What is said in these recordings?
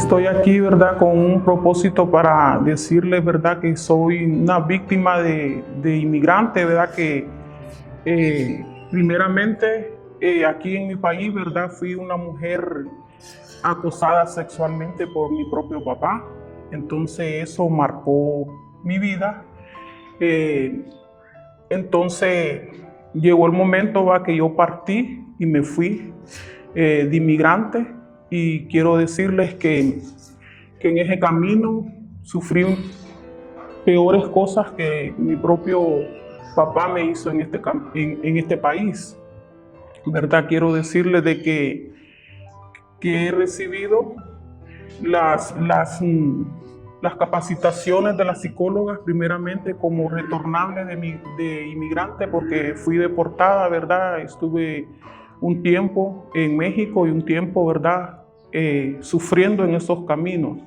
Estoy aquí, ¿verdad?, con un propósito para decirles, ¿verdad?, que soy una víctima de inmigrante, ¿verdad?, que primeramente aquí en mi país, ¿verdad?, fui una mujer acosada sexualmente por mi propio papá. Entonces eso marcó mi vida. Eh, entonces llegó el momento, ¿va?, que yo partí y me fui de inmigrante, y quiero decirles que en ese camino sufrí peores cosas que mi propio papá me hizo en este país, ¿verdad? Quiero decirles de que he recibido las capacitaciones de las psicólogas, primeramente como retornable de inmigrante, porque fui deportada, ¿verdad? Estuve un tiempo en México y un tiempo, ¿verdad?, sufriendo en esos caminos.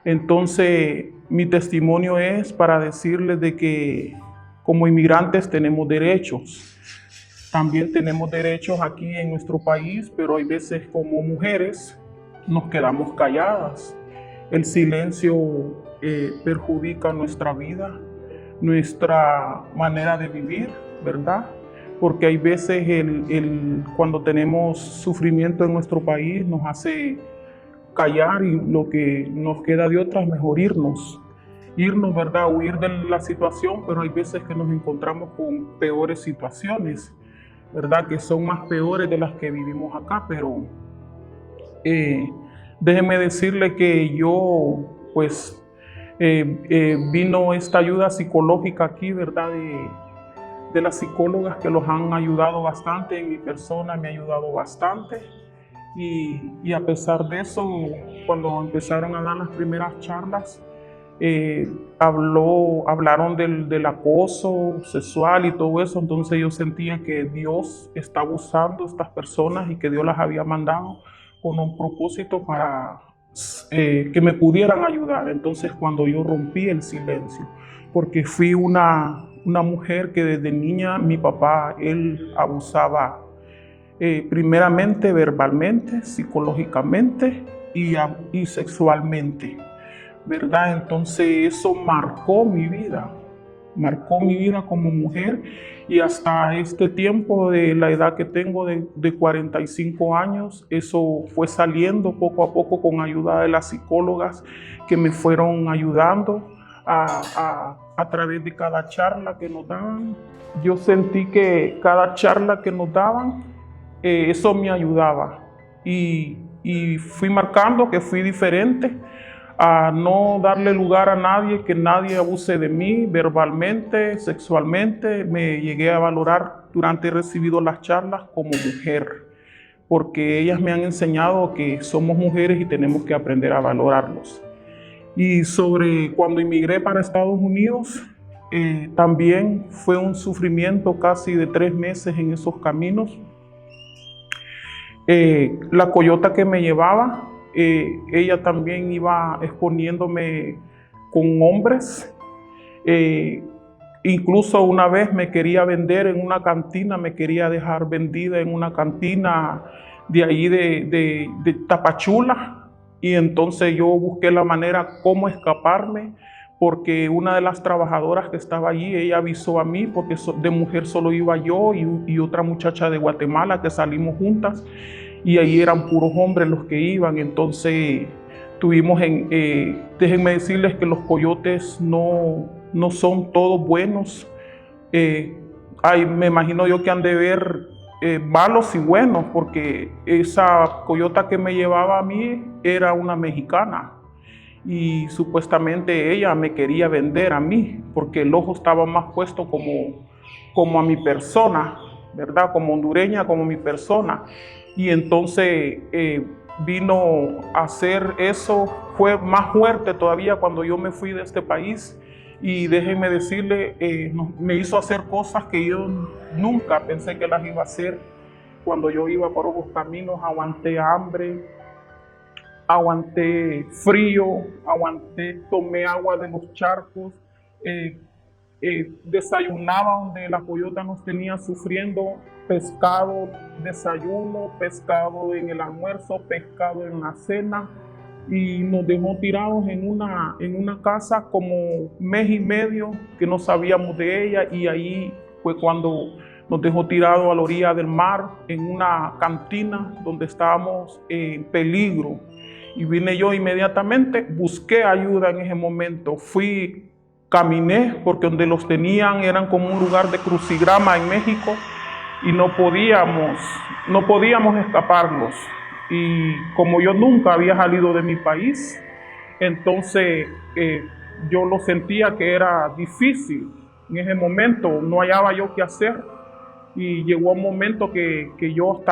Entonces, mi testimonio es para decirles de que como inmigrantes tenemos derechos. También tenemos derechos aquí en nuestro país, pero hay veces como mujeres nos quedamos calladas. El silencio perjudica nuestra vida, nuestra manera de vivir, ¿verdad? Porque hay veces cuando tenemos sufrimiento en nuestro país nos hace callar, y lo que nos queda de otra es mejor irnos, ¿verdad? Huir de la situación, pero hay veces que nos encontramos con peores situaciones, ¿verdad?, que son más peores de las que vivimos acá. Pero déjeme decirle que yo, pues, vino esta ayuda psicológica aquí, ¿verdad?, de las psicólogas que los han ayudado bastante. En mi persona me ha ayudado bastante. Y a pesar de eso, cuando empezaron a dar las primeras charlas, hablaron del acoso sexual y todo eso. Entonces yo sentía que Dios estaba usando a estas personas y que Dios las había mandado con un propósito para que me pudieran ayudar. Entonces cuando yo rompí el silencio, porque fui una mujer que desde niña mi papá, él abusaba primeramente verbalmente, psicológicamente y sexualmente, ¿verdad? Entonces eso marcó mi vida como mujer, y hasta este tiempo, de la edad que tengo de 45 años, eso fue saliendo poco a poco con ayuda de las psicólogas que me fueron ayudando a través de cada charla que nos daban. Yo sentí que cada charla que nos daban, eso me ayudaba, y fui marcando que fui diferente, a no darle lugar a nadie, que nadie abuse de mí verbalmente, sexualmente. Me llegué a valorar durante recibido las charlas como mujer, porque ellas me han enseñado que somos mujeres y tenemos que aprender a valorarlos. Y sobre cuando inmigré para Estados Unidos, también fue un sufrimiento casi de 3 meses en esos caminos. La coyota que me llevaba, ella también iba exponiéndome con hombres. Incluso una vez me quería vender en una cantina, me quería dejar vendida en una cantina de ahí de Tapachula. Y entonces yo busqué la manera cómo escaparme, porque una de las trabajadoras que estaba allí, ella avisó a mí, porque de mujer solo iba yo y otra muchacha de Guatemala que salimos juntas, y ahí eran puros hombres los que iban. Entonces tuvimos déjenme decirles que los coyotes no son todos buenos. Me imagino yo que han de ver malos y buenos, porque esa coyota que me llevaba a mí era una mexicana, y supuestamente ella me quería vender a mí, porque el ojo estaba más puesto como a mi persona, ¿verdad? Como hondureña, como mi persona. Y entonces vino a hacer eso, fue más fuerte todavía cuando yo me fui de este país. Y déjenme decirle, me hizo hacer cosas que yo nunca pensé que las iba a hacer. Cuando yo iba por los caminos, aguanté hambre, aguanté frío, tomé agua de los charcos, desayunaba donde la coyota nos tenía sufriendo, pescado, desayuno, pescado en el almuerzo, pescado en la cena. y nos dejó tirados en una casa como mes y medio que no sabíamos de ella, y ahí fue cuando nos dejó tirados a la orilla del mar en una cantina donde estábamos en peligro. Y vine yo inmediatamente, busqué ayuda en ese momento, caminé porque donde los tenían eran como un lugar de crucigrama en México y no podíamos escaparlos. Y como yo nunca había salido de mi país, entonces yo lo sentía que era difícil. En ese momento no hallaba yo qué hacer y llegó un momento que yo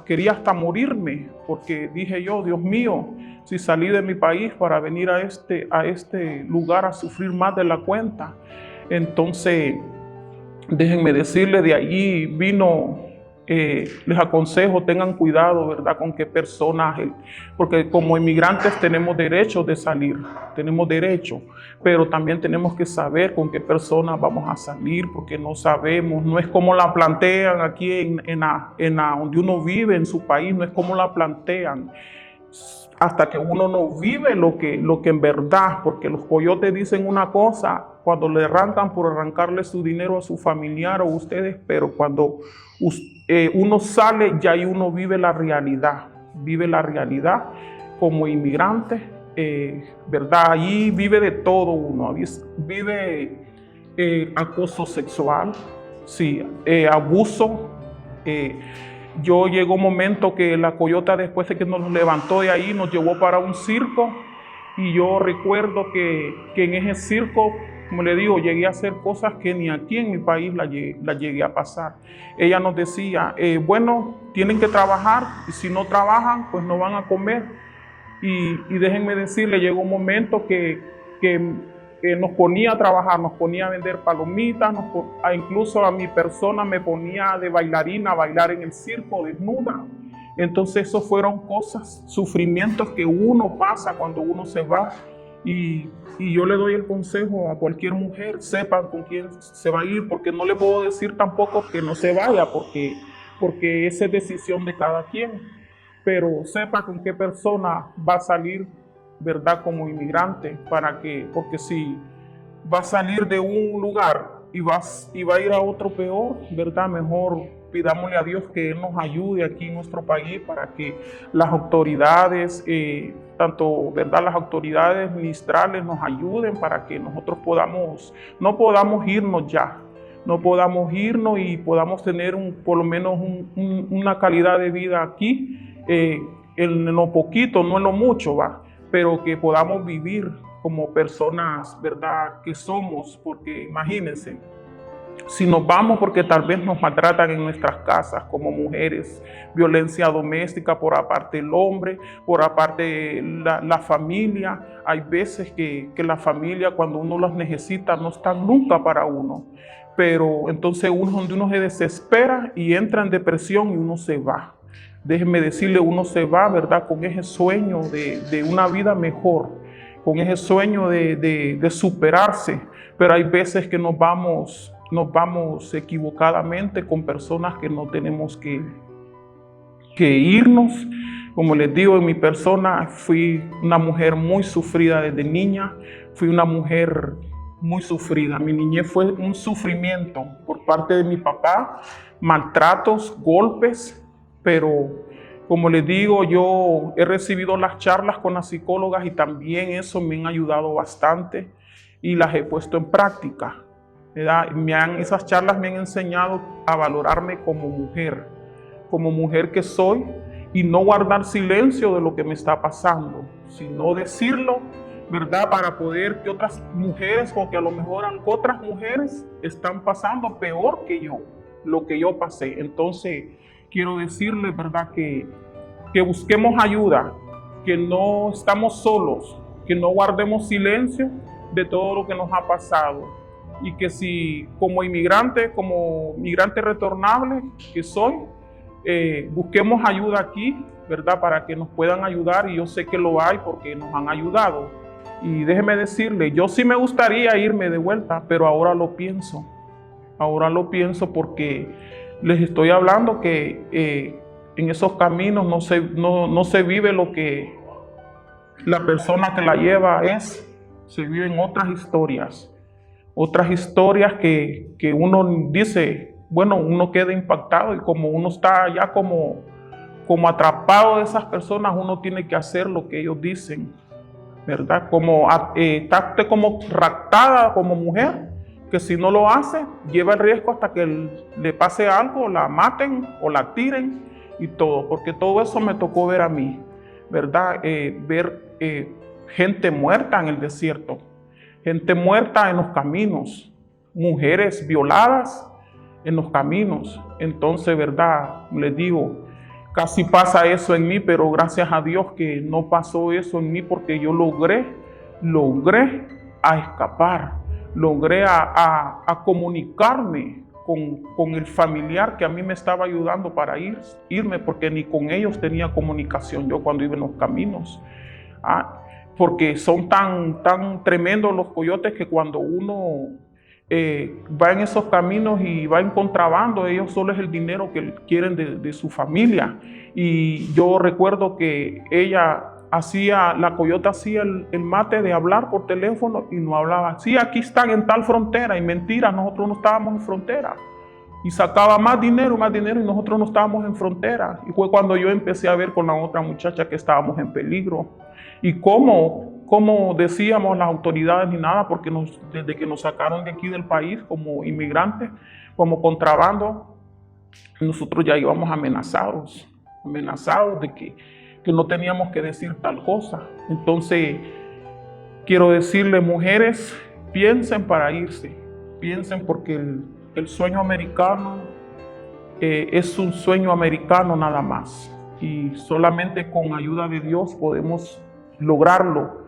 quería hasta morirme, porque dije yo, Dios mío, si salí de mi país para venir a este lugar a sufrir más de la cuenta. Entonces, déjenme decirles, de allí vino, les aconsejo, tengan cuidado, ¿verdad?, con qué personas, porque como inmigrantes tenemos derecho de salir, tenemos derecho, pero también tenemos que saber con qué personas vamos a salir, porque no sabemos, no es como la plantean aquí donde uno vive en su país, no es como la plantean, hasta que uno no vive lo que en verdad, porque los coyotes dicen una cosa cuando le arrancan por arrancarle su dinero a su familiar o a ustedes, pero cuando uno sale, ya ahí uno vive la realidad como inmigrante, ¿verdad? Allí vive de todo uno, vive acoso sexual, sí, abuso. Yo llegó un momento que la coyota, después de que nos levantó de ahí, nos llevó para un circo, y yo recuerdo que en ese circo, como le digo, llegué a hacer cosas que ni aquí en mi país la llegué a pasar. Ella nos decía, bueno, tienen que trabajar, y si no trabajan, pues no van a comer. Y déjenme decirle, llegó un momento que nos ponía a trabajar, nos ponía a vender palomitas, incluso a mi persona me ponía de bailarina a bailar en el circo desnuda. Entonces esos fueron cosas, sufrimientos que uno pasa cuando uno se va. Y yo le doy el consejo a cualquier mujer, sepan con quién se va a ir, porque no le puedo decir tampoco que no se vaya, porque esa es decisión de cada quien. Pero sepa con qué persona va a salir, ¿verdad?, como inmigrante, porque si va a salir de un lugar y va a ir a otro peor, ¿verdad?, mejor pidámosle a Dios que Él nos ayude aquí en nuestro país para que las autoridades, ¿verdad?, las autoridades ministrales nos ayuden para que nosotros no podamos irnos ya, no podamos irnos y podamos tener por lo menos una calidad de vida aquí, en lo poquito, no en lo mucho, pero que podamos vivir como personas, ¿verdad?, que somos, porque imagínense, si nos vamos porque tal vez nos maltratan en nuestras casas como mujeres, violencia doméstica por aparte del hombre, por aparte la familia, hay veces que la familia cuando uno las necesita no están nunca para uno, pero entonces donde uno se desespera y entra en depresión y uno se va. Déjenme decirle, uno se va, ¿verdad?, con ese sueño de una vida mejor, con ese sueño de superarse, pero hay veces que nos vamos equivocadamente con personas que no tenemos que irnos. Como les digo, en mi persona fui una mujer muy sufrida desde niña, fui una mujer muy sufrida. Mi niñez fue un sufrimiento por parte de mi papá, maltratos, golpes, pero como les digo, yo he recibido las charlas con las psicólogas y también eso me han ayudado bastante y las he puesto en práctica, ¿verdad? Esas charlas me han enseñado a valorarme como mujer que soy, y no guardar silencio de lo que me está pasando, sino decirlo, ¿verdad?, para poder que otras mujeres, o que a lo mejor otras mujeres están pasando peor que yo, lo que yo pasé. Entonces, quiero decirles, ¿verdad?, que busquemos ayuda, que no estamos solos, que no guardemos silencio de todo lo que nos ha pasado, y que si como migrante retornable que soy, busquemos ayuda aquí, ¿verdad?, para que nos puedan ayudar, y yo sé que lo hay porque nos han ayudado. Y déjeme decirle, yo sí me gustaría irme de vuelta, pero ahora lo pienso porque les estoy hablando que en esos caminos no se vive la persona que la lleva se viven otras historias que uno dice, bueno, uno queda impactado y como uno está ya como atrapado de esas personas, uno tiene que hacer lo que ellos dicen, ¿verdad? Está usted como raptada como mujer, que si no lo hace, lleva el riesgo hasta que le pase algo, la maten o la tiren y todo, porque todo eso me tocó ver a mí, ¿verdad? Ver gente muerta en el desierto, gente muerta en los caminos, mujeres violadas en los caminos. Entonces, ¿verdad? Les digo, casi pasa eso en mí, pero gracias a Dios que no pasó eso en mí porque yo logré a escapar, logré a comunicarme con el familiar que a mí me estaba ayudando para irme, porque ni con ellos tenía comunicación yo cuando iba en los caminos. Porque son tan tremendos los coyotes que cuando uno va en esos caminos y va en contrabando, ellos solo es el dinero que quieren de su familia. Y yo recuerdo que la coyota hacía el mate de hablar por teléfono y no hablaba. Sí, aquí están en tal frontera, y mentira, nosotros no estábamos en frontera. Y sacaba más dinero y nosotros no estábamos en frontera. Y fue cuando yo empecé a ver con la otra muchacha que estábamos en peligro. Y cómo decíamos las autoridades ni nada, porque desde que nos sacaron de aquí del país como inmigrantes, como contrabando, nosotros ya íbamos amenazados de que no teníamos que decir tal cosa. Entonces, quiero decirles, mujeres, piensen para irse, piensen porque el sueño americano es un sueño americano nada más. Y solamente con ayuda de Dios podemos lograrlo,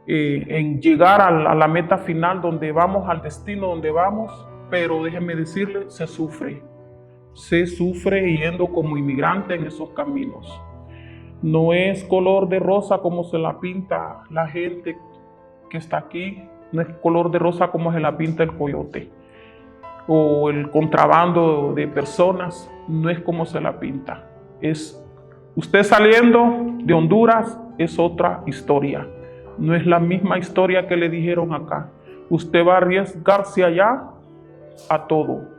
en llegar a la meta final donde vamos, al destino donde vamos. Pero déjenme decirles, se sufre yendo como inmigrante en esos caminos. No es color de rosa como se la pinta la gente que está aquí, no es color de rosa como se la pinta el coyote o el contrabando de personas, no es como se la pinta. Usted saliendo de Honduras es otra historia, no es la misma historia que le dijeron acá. Usted va a arriesgarse allá a todo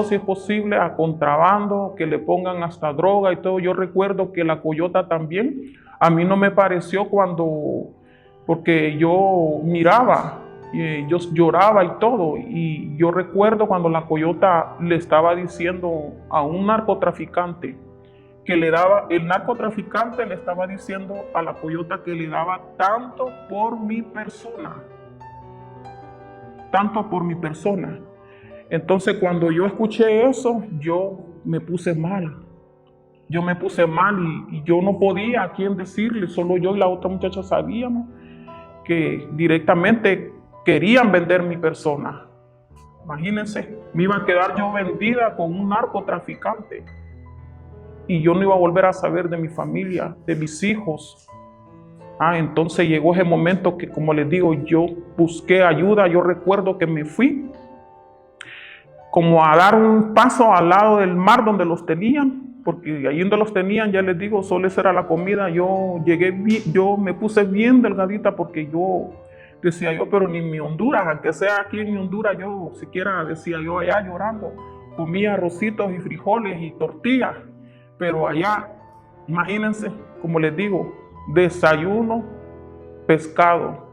si es posible, a contrabando, que le pongan hasta droga y todo. Yo recuerdo que la coyota también, a mí no me pareció porque yo miraba, yo lloraba y todo, y yo recuerdo cuando la coyota le estaba diciendo a un narcotraficante, el narcotraficante le estaba diciendo a la coyota que le daba tanto por mi persona. Entonces, cuando yo escuché eso, yo me puse mal. Y yo no podía a quién decirle, solo yo y la otra muchacha sabíamos que directamente querían vender mi persona. Imagínense, me iba a quedar yo vendida con un narcotraficante. Y yo no iba a volver a saber de mi familia, de mis hijos. Entonces llegó ese momento que, como les digo, yo busqué ayuda. Yo recuerdo que me fui como a dar un paso al lado del mar donde los tenían, porque ahí donde los tenían, ya les digo, solo esa era la comida. Yo me puse bien delgadita porque yo decía pero ni en mi Honduras, aunque sea aquí en mi Honduras, yo siquiera decía yo allá llorando, comía arrocitos y frijoles y tortillas, pero allá, imagínense, como les digo, desayuno, pescado,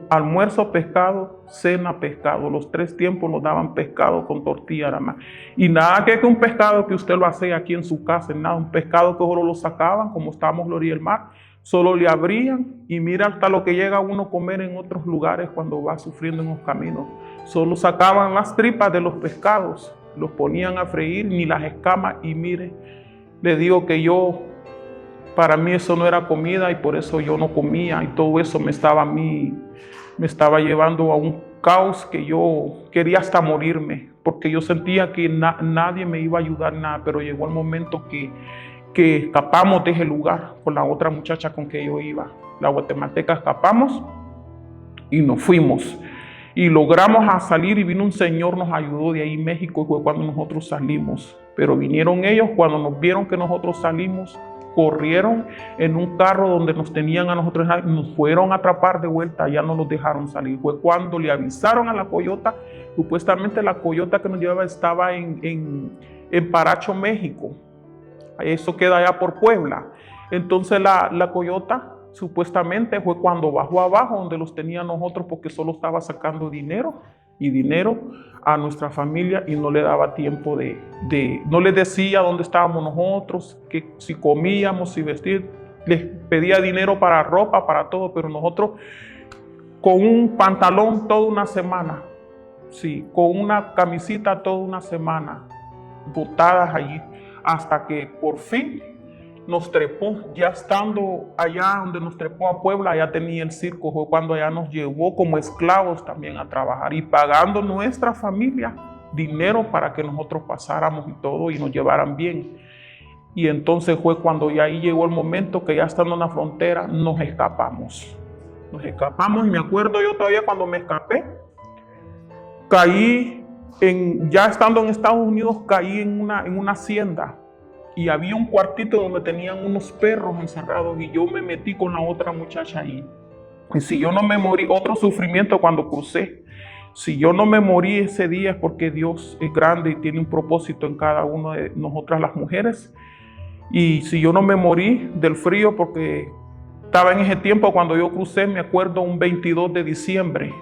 almuerzo, pescado, cena, pescado. Los 3 tiempos nos daban pescado con tortilla nada más. Y nada que un pescado que usted lo hace aquí en su casa, nada, un pescado que solo lo sacaban, como estábamos en la orilla del mar, solo le abrían y mira hasta lo que llega uno a comer en otros lugares cuando va sufriendo en los caminos. Solo sacaban las tripas de los pescados, los ponían a freír, ni las escamas, y mire, le digo que para mí eso no era comida y por eso yo no comía, y todo eso me estaba llevando a un caos que yo quería hasta morirme, porque yo sentía que nadie me iba a ayudar nada. Pero llegó el momento que escapamos de ese lugar con la otra muchacha con que yo iba, la guatemalteca. Escapamos y nos fuimos y logramos a salir, y vino un señor, nos ayudó de ahí México, y fue cuando nosotros salimos. Pero vinieron ellos, cuando nos vieron que nosotros salimos, corrieron en un carro donde nos tenían a nosotros, nos fueron a atrapar de vuelta, ya no nos dejaron salir. Fue cuando le avisaron a la coyota, supuestamente la coyota que nos llevaba estaba en Paracho, México. Eso queda allá por Puebla. Entonces la coyota supuestamente fue cuando bajó abajo donde los tenía nosotros, porque solo estaba sacando dinero y dinero a nuestra familia y no le daba tiempo no les decía dónde estábamos nosotros, que si comíamos, si vestir, les pedía dinero para ropa, para todo, pero nosotros con un pantalón toda una semana, sí, con una camisita toda una semana, botadas allí, hasta que por fin nos trepó, ya estando allá donde nos trepó a Puebla, ya tenía el circo, fue cuando allá nos llevó como esclavos también a trabajar y pagando nuestra familia dinero para que nosotros pasáramos y todo y nos llevaran bien. Y entonces fue cuando ya ahí llegó el momento que ya estando en la frontera nos escapamos. Nos escapamos y me acuerdo yo todavía cuando me escapé, ya estando en Estados Unidos, caí en una hacienda. Y había un cuartito donde tenían unos perros encerrados y yo me metí con la otra muchacha ahí. Y si yo no me morí, otro sufrimiento cuando crucé, si yo no me morí ese día es porque Dios es grande y tiene un propósito en cada una de nosotras las mujeres. Y si yo no me morí del frío, porque estaba en ese tiempo cuando yo crucé, me acuerdo un 22 de diciembre,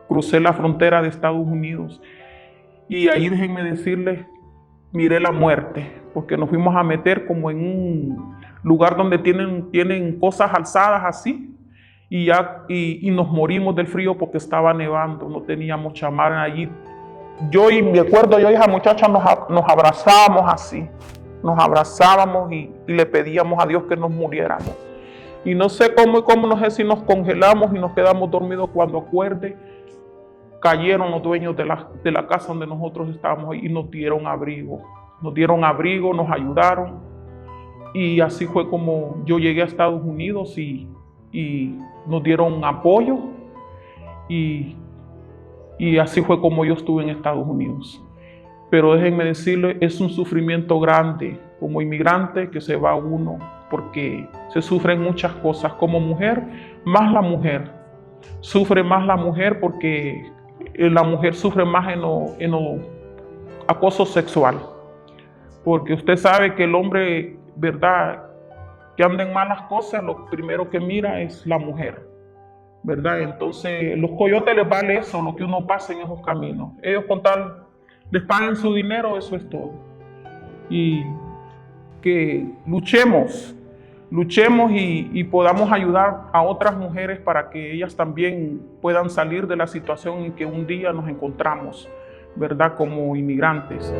crucé la frontera de Estados Unidos. Y ahí déjenme decirles, miré la muerte, porque nos fuimos a meter como en un lugar donde tienen cosas alzadas así, y nos morimos del frío porque estaba nevando, no teníamos chamarra allí. Yo y me acuerdo, yo y esa muchacha nos abrazábamos así, nos abrazábamos y le pedíamos a Dios que nos muriéramos. Y no sé cómo, no sé si nos congelamos y nos quedamos dormidos cuando acuerde. Cayeron los dueños de la casa donde nosotros estábamos y nos dieron abrigo. Nos ayudaron. Y así fue como yo llegué a Estados Unidos y nos dieron apoyo. Y así fue como yo estuve en Estados Unidos. Pero déjenme decirles, es un sufrimiento grande como inmigrante que se va uno, porque se sufren muchas cosas. Como mujer, más la mujer. Sufre más la mujer porque la mujer sufre más en lo acoso sexual, porque usted sabe que el hombre, verdad, que anda en malas cosas, lo primero que mira es la mujer, verdad. Entonces los coyotes les vale eso, lo que uno pasa en esos caminos. Ellos con tal les paguen su dinero, eso es todo. Y que luchemos y podamos ayudar a otras mujeres para que ellas también puedan salir de la situación en que un día nos encontramos, ¿verdad? Como inmigrantes.